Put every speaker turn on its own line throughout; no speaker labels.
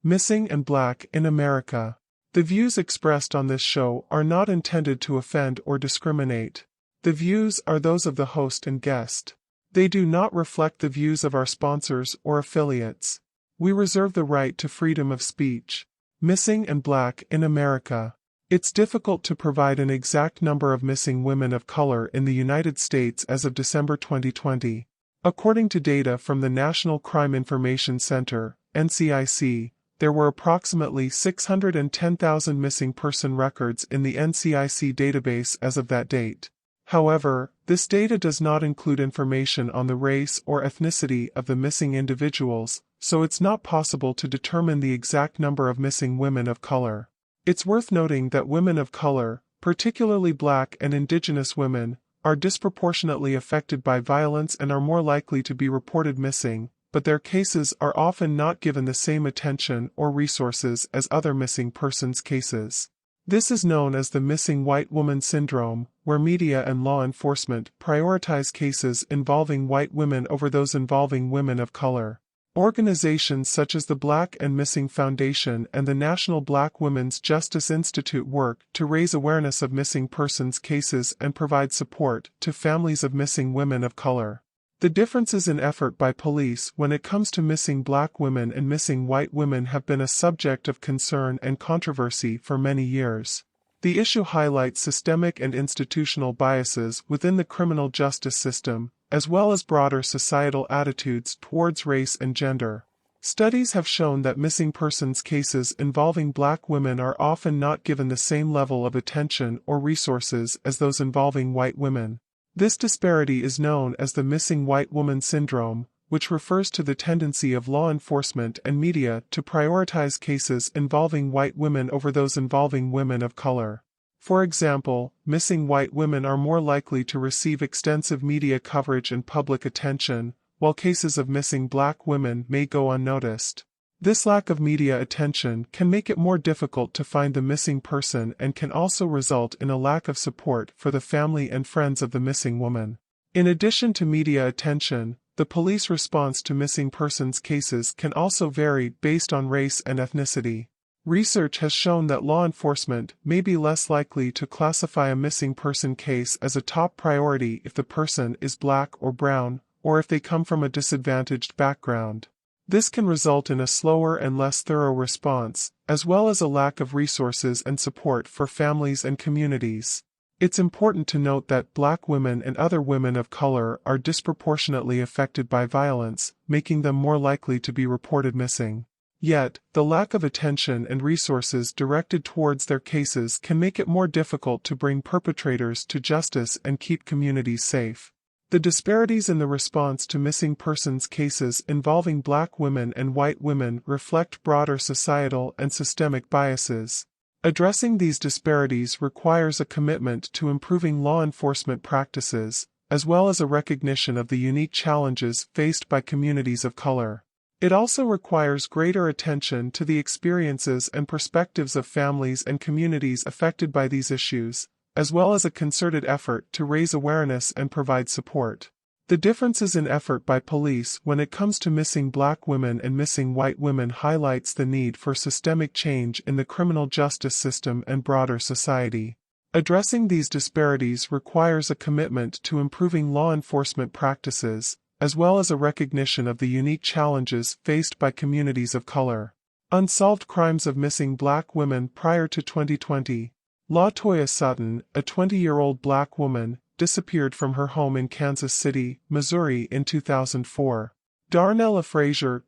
Missing and Black in America. The views expressed on this show are not intended to offend or discriminate. The views are those of the host and guest. They do not reflect the views of our sponsors or affiliates. We reserve the right to freedom of speech. Missing and Black in America. It's difficult to provide an exact number of missing women of color in the United States as of December 2020. According to data from the National Crime Information Center, NCIC, there were approximately 610,000 missing person records in the NCIC database as of that date. However, this data does not include information on the race or ethnicity of the missing individuals, so it's not possible to determine the exact number of missing women of color. It's worth noting that women of color, particularly Black and Indigenous women, are disproportionately affected by violence and are more likely to be reported missing, but their cases are often not given the same attention or resources as other missing persons cases. This is known as the missing white woman syndrome, where media and law enforcement prioritize cases involving white women over those involving women of color. Organizations such as the Black and Missing Foundation and the National Black Women's Justice Institute work to raise awareness of missing persons cases and provide support to families of missing women of color. The differences in effort by police when it comes to missing Black women and missing white women have been a subject of concern and controversy for many years. The issue highlights systemic and institutional biases within the criminal justice system, as well as broader societal attitudes towards race and gender. Studies have shown that missing persons cases involving Black women are often not given the same level of attention or resources as those involving white women. This disparity is known as the missing white woman syndrome, which refers to the tendency of law enforcement and media to prioritize cases involving white women over those involving women of color. For example, missing white women are more likely to receive extensive media coverage and public attention, while cases of missing Black women may go unnoticed. This lack of media attention can make it more difficult to find the missing person and can also result in a lack of support for the family and friends of the missing woman. In addition to media attention, the police response to missing persons cases can also vary based on race and ethnicity. Research has shown that law enforcement may be less likely to classify a missing person case as a top priority if the person is Black or brown, or if they come from a disadvantaged background. This can result in a slower and less thorough response, as well as a lack of resources and support for families and communities. It's important to note that Black women and other women of color are disproportionately affected by violence, making them more likely to be reported missing. Yet, the lack of attention and resources directed towards their cases can make it more difficult to bring perpetrators to justice and keep communities safe. The disparities in the response to missing persons cases involving Black women and white women reflect broader societal and systemic biases. Addressing these disparities requires a commitment to improving law enforcement practices, as well as a recognition of the unique challenges faced by communities of color. It also requires greater attention to the experiences and perspectives of families and communities affected by these issues, as well as a concerted effort to raise awareness and provide support. The differences in effort by police when it comes to missing Black women and missing white women highlights the need for systemic change in the criminal justice system and broader society. Addressing these disparities requires a commitment to improving law enforcement practices, as well as a recognition of the unique challenges faced by communities of color. Unsolved crimes of missing Black women prior to 2020. LaToya Sutton, a 20-year-old Black woman, disappeared from her home in Kansas City, Missouri in 2004. Darnella Frazier,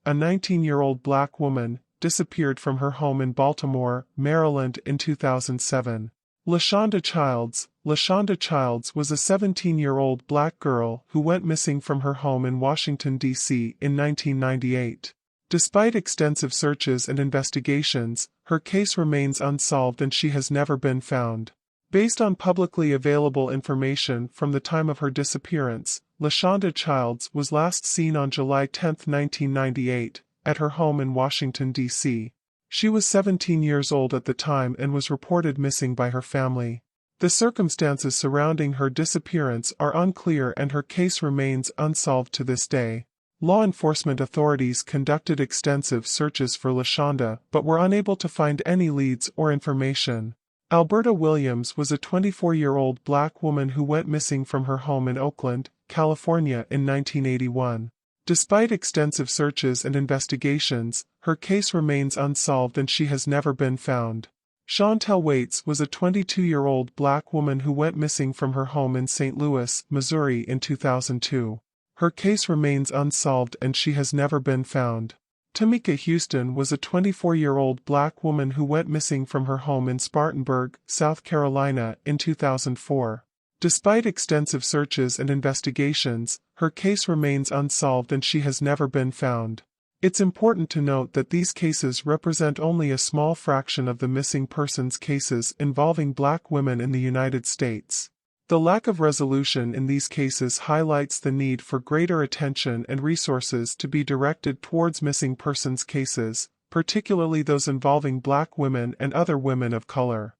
a 19-year-old Black woman, disappeared from her home in Baltimore, Maryland in 2007. LaShonda Childs was a 17-year-old Black girl who went missing from her home in Washington, D.C. in 1998. Despite extensive searches and investigations, her case remains unsolved and she has never been found. Based on publicly available information from the time of her disappearance, LaShonda Childs was last seen on July 10, 1998, at her home in Washington, D.C. She was 17 years old at the time and was reported missing by her family. The circumstances surrounding her disappearance are unclear and her case remains unsolved to this day. Law enforcement authorities conducted extensive searches for LaShonda but were unable to find any leads or information. Alberta Williams was a 24-year-old black woman who went missing from her home in Oakland, California in 1981. Despite extensive searches and investigations, her case remains unsolved and she has never been found. Chantel Waits was a 22-year-old black woman who went missing from her home in St. Louis, Missouri in 2002. Her case remains unsolved and she has never been found. Tamika Houston was a 24-year-old black woman who went missing from her home in Spartanburg, South Carolina in 2004. Despite extensive searches and investigations, her case remains unsolved and she has never been found. It's important to note that these cases represent only a small fraction of the missing persons cases involving black women in the United States. The lack of resolution in these cases highlights the need for greater attention and resources to be directed towards missing persons cases, particularly those involving black women and other women of color.